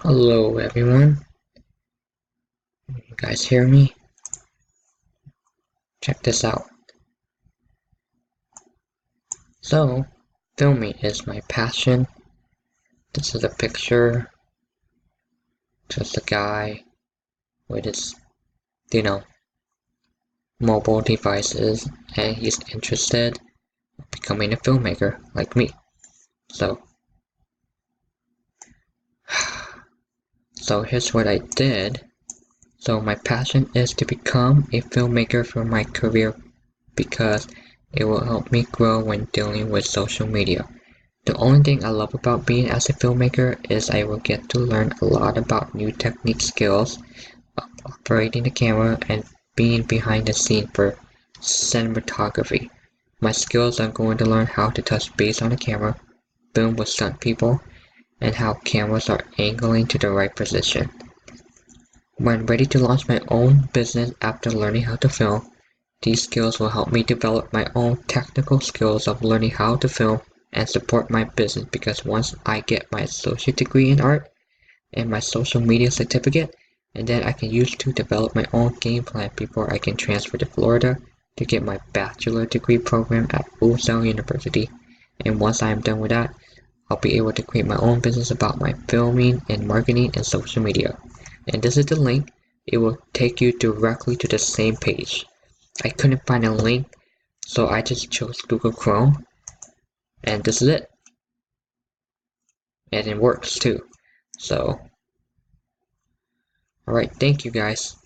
Hello everyone, you guys hear me? Check this out. So, filming is my passion. This is a picture, just a guy with his, you know, mobile devices, and he's interested in becoming a filmmaker like me. So, here's what I did. So my passion is to become a filmmaker for my career because it will help me grow when dealing with social media. The only thing I love about being as a filmmaker is I will get to learn a lot about new technique skills of operating the camera and being behind the scene for cinematography. My skills are going to learn how to touch base on the camera, film with stunt people, and how cameras are angling to the right position. When ready to launch my own business after learning how to film, these skills will help me develop my own technical skills of learning how to film and support my business because once I get my associate degree in art and my social media certificate, and then I can use to develop my own game plan before I can transfer to Florida to get my bachelor degree program at Full Sail University. And once I am done with that, I'll be able to create my own business about my filming and marketing and social media. And this is the link. It will take you directly to the same page. I couldn't find a link, so I just chose Google Chrome, and this is it. And it works too. So, alright, thank you guys.